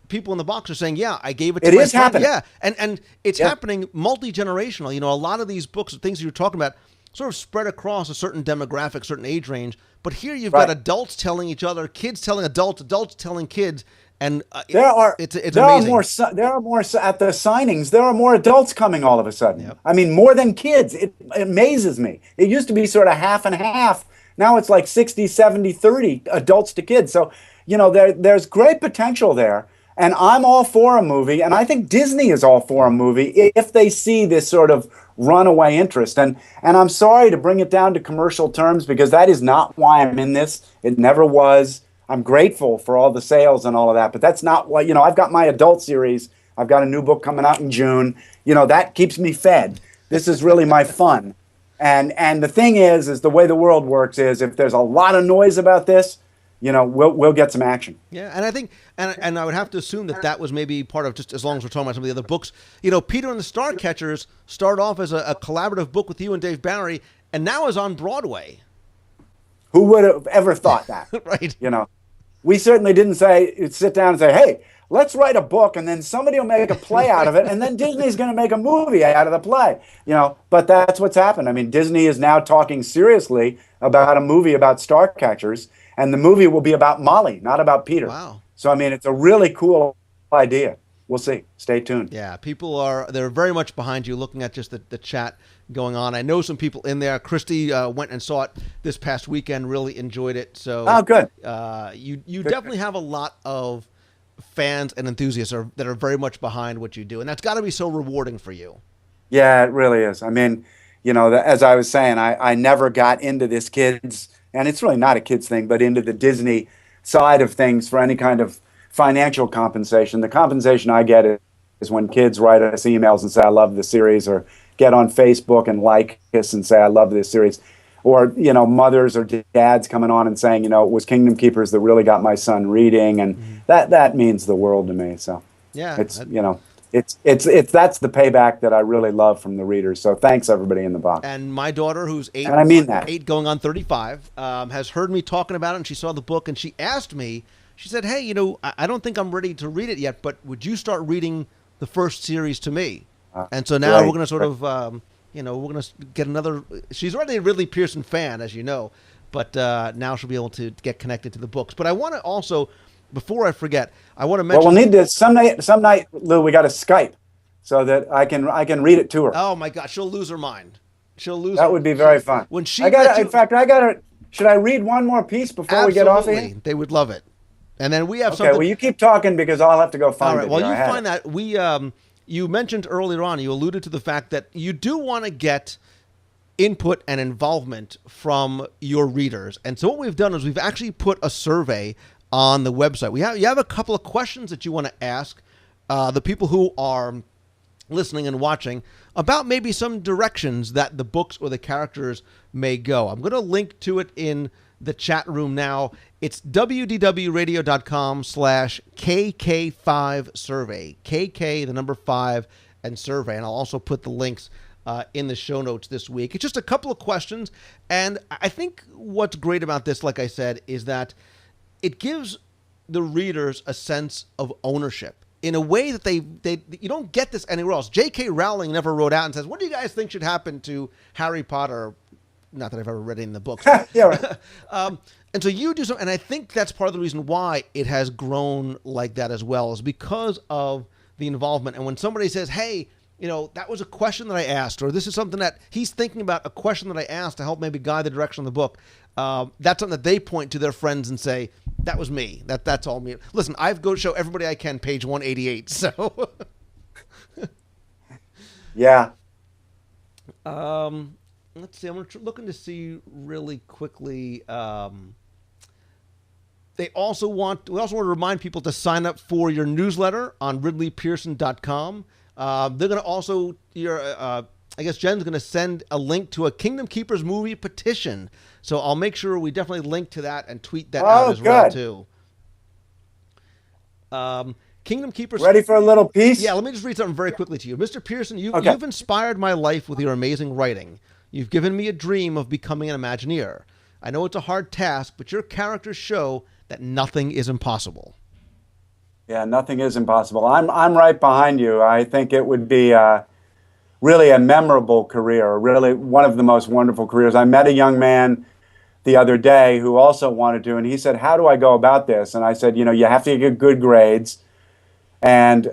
people in the box are saying, yeah, I gave it to my friend. It is happening. Yeah, and it's happening multi-generational. A lot of these books, things you're talking about, sort of spread across a certain demographic, certain age range. But here you've got adults telling each other, kids telling adults, adults telling kids. And it's amazing. There are more at the signings. There are more adults coming all of a sudden. Yep. I mean, more than kids. It amazes me. It used to be sort of half and half. Now it's like 60, 70, 30 adults to kids. So, there's great potential there. And I'm all for a movie. And I think Disney is all for a movie if they see this sort of runaway interest. And I'm sorry to bring it down to commercial terms because that is not why I'm in this. It never was. I'm grateful for all the sales and all of that, but that's not what, I've got my adult series. I've got a new book coming out in June. That keeps me fed. This is really my fun. And the thing is the way the world works is if there's a lot of noise about this, we'll get some action. Yeah, and I think, and I would have to assume that was maybe part of, just as long as we're talking about some of the other books, Peter and the Starcatchers started off as a collaborative book with you and Dave Barry, and now is on Broadway. Who would have ever thought that? Right. We certainly didn't sit down and say, hey, let's write a book and then somebody will make a play out of it and then Disney's going to make a movie out of the play. But that's what's happened. I mean, Disney is now talking seriously about a movie about Starcatchers, and the movie will be about Molly, not about Peter. Wow. So, I mean, it's a really cool idea. We'll see. Stay tuned. Yeah, they're very much behind you, looking at just the chat going on. I know some people in there. Christy went and saw it this past weekend, really enjoyed it. So, good. You definitely have a lot of fans and enthusiasts that are very much behind what you do, and that's got to be so rewarding for you. Yeah, it really is. I mean, as I was saying, I never got into this kids, and it's really not a kids thing, but into the Disney side of things for any kind of financial compensation. The compensation I get is when kids write us emails and say, I love the series, or get on Facebook and like us and say, I love this series. Or, mothers or dads coming on and saying, it was Kingdom Keepers that really got my son reading. And that means the world to me. So yeah, it's that's the payback that I really love from the readers. So thanks everybody in the box. And my daughter, who's 8, and I mean that, 8 going on 35, has heard me talking about it, and she saw the book and she asked me, she said, hey, I don't think I'm ready to read it yet, but would you start reading the first series to me? And so now we're going to sort of, we're going to get another, she's already a Ridley Pearson fan, as you know, but now she'll be able to get connected to the books. But I want to also, before I forget, I want to mention. Well, we'll need to, some night, Lou, we got to Skype so that I can read it to her. Oh my God, she'll lose her mind. That would be very fun. When she, in fact, should I read one more piece before we get off here? Absolutely, they would love it. And then we have okay, something. Well, you keep talking because I'll have to go find it. All right, well, you find that. You mentioned earlier on, you alluded to the fact that you do want to get input and involvement from your readers. And so what we've done is we've actually put a survey on the website. You have a couple of questions that you want to ask the people who are listening and watching about maybe some directions that the books or the characters may go. I'm going to link to it in the chat room now. It's wdwradio.com/KK5 survey. KK, the number 5, and survey. And I'll also put the links in the show notes this week. It's just a couple of questions. And I think what's great about this, like I said, is that it gives the readers a sense of ownership in a way that you don't get this anywhere else. J.K. Rowling never wrote out and says, what do you guys think should happen to Harry Potter? Not that I've ever read it in the books. Yeah, right. And so you do something, and I think that's part of the reason why it has grown like that as well, is because of the involvement. And when somebody says, hey, that was a question that I asked, or this is something that he's thinking about, a question that I asked to help maybe guide the direction of the book, that's something that they point to their friends and say, that was me. That's all me. Listen, I've go show everybody I can page 188, so. Yeah. Let's see. I'm looking to see really quickly. we also want to remind people to sign up for your newsletter on ridleypearson.com. They're going to also, I guess Jen's going to send a link to a Kingdom Keepers movie petition. So I'll make sure we definitely link to that and tweet that out as well, too. Kingdom Keepers. Ready for a little piece? Yeah, let me just read something very quickly to you. Mr. Pearson, you've inspired my life with your amazing writing. You've given me a dream of becoming an Imagineer. I know it's a hard task, but your characters show that nothing is impossible. Yeah, nothing is impossible. I'm right behind you. I think it would be really a memorable career, really one of the most wonderful careers. I met a young man the other day who also wanted to, and he said, how do I go about this? And I said, you have to get good grades, and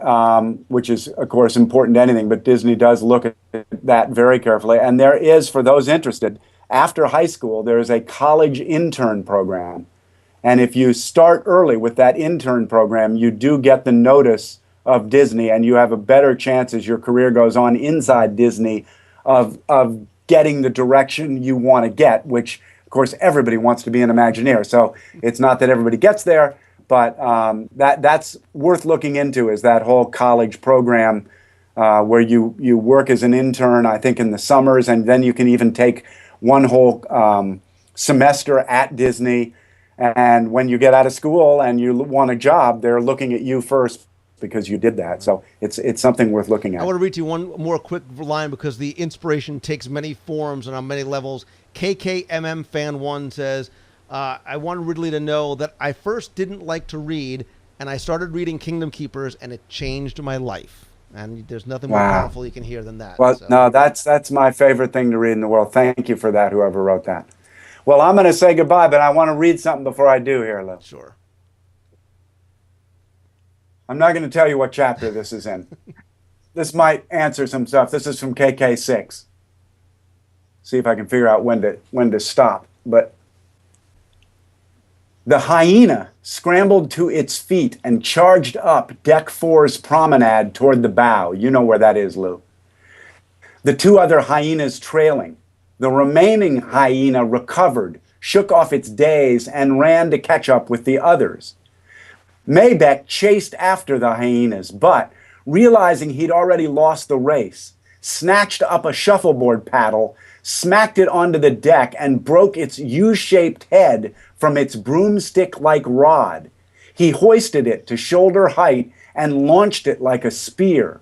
which is, of course, important to anything, but Disney does look at that very carefully. And there is, for those interested, after high school, there is a college intern program. And if you start early with that intern program, you do get the notice of Disney, and you have a better chance as your career goes on inside Disney of getting the direction you want to get, which, of course, everybody wants to be an Imagineer. So it's not that everybody gets there, but that's worth looking into, is that whole college program where you work as an intern, I think, in the summers, and then you can even take one whole semester at Disney. And when you get out of school and you want a job, they're looking at you first because you did that. So it's something worth looking at. I want to read to you one more quick line because the inspiration takes many forms and on many levels. KKMM Fan 1 says, I want Ridley to know that I first didn't like to read, and I started reading Kingdom Keepers, and it changed my life. And there's nothing more powerful you can hear than that. Well, no, that's my favorite thing to read in the world. Thank you for that, whoever wrote that. Well, I'm going to say goodbye, but I want to read something before I do here, Lou. Sure. I'm not going to tell you what chapter this is in. This might answer some stuff. This is from KK6. See if I can figure out when to stop. But the hyena scrambled to its feet and charged up Deck 4's promenade toward the bow. You know where that is, Lou. The two other hyenas trailing. The remaining hyena recovered, shook off its daze, and ran to catch up with the others. Maybeck chased after the hyenas, but, realizing he'd already lost the race, snatched up a shuffleboard paddle, smacked it onto the deck, and broke its U-shaped head from its broomstick-like rod. He hoisted it to shoulder height and launched it like a spear.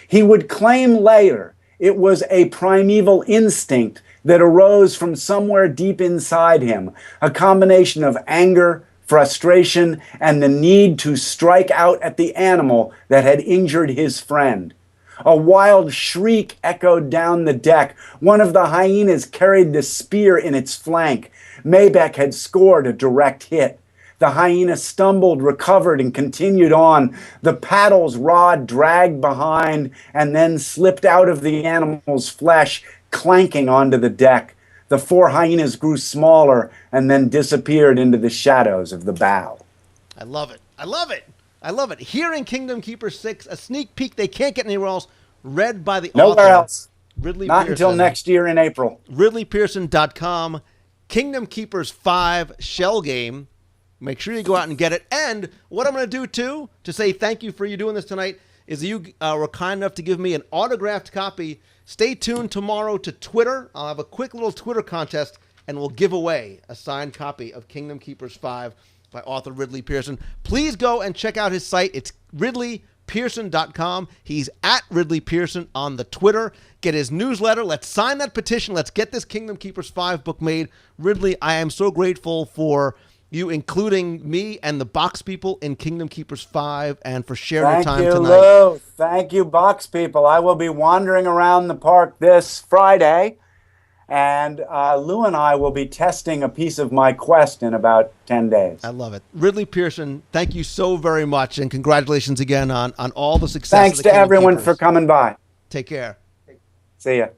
He would claim later it was a primeval instinct that arose from somewhere deep inside him, a combination of anger, frustration, and the need to strike out at the animal that had injured his friend. A wild shriek echoed down the deck. One of the hyenas carried the spear in its flank. Maybeck had scored a direct hit. The hyena stumbled, recovered, and continued on. The paddle's rod dragged behind and then slipped out of the animal's flesh, clanking onto the deck. The four hyenas grew smaller and then disappeared into the shadows of the bow. I love it. I love it. I love it. Here in Kingdom Keepers 6, a sneak peek they can't get anywhere else, read by the author. Nowhere else. Ridley Not Pearson. until next year in April. RidleyPearson.com. Kingdom Keepers 5 shell game. Make sure you go out and get it. And what I'm going to do, too, to say thank you for you doing this tonight, is you were kind enough to give me an autographed copy. Stay tuned tomorrow to Twitter. I'll have a quick little Twitter contest, and we'll give away a signed copy of Kingdom Keepers 5 by author Ridley Pearson. Please go and check out his site. It's RidleyPearson.com. He's at Ridley Pearson on the Twitter. Get his newsletter. Let's sign that petition. Let's get this Kingdom Keepers 5 book made. Ridley, I am so grateful for you including me and the Box people in Kingdom Keepers 5 and for sharing your time tonight. Thank you, Lou. Thank you, Box people. I will be wandering around the park this Friday, and Lou and I will be testing a piece of my quest in about 10 days. I love it. Ridley Pearson, thank you so very much, and congratulations again on all the success. Thanks to everyone for coming by. Take care. See ya.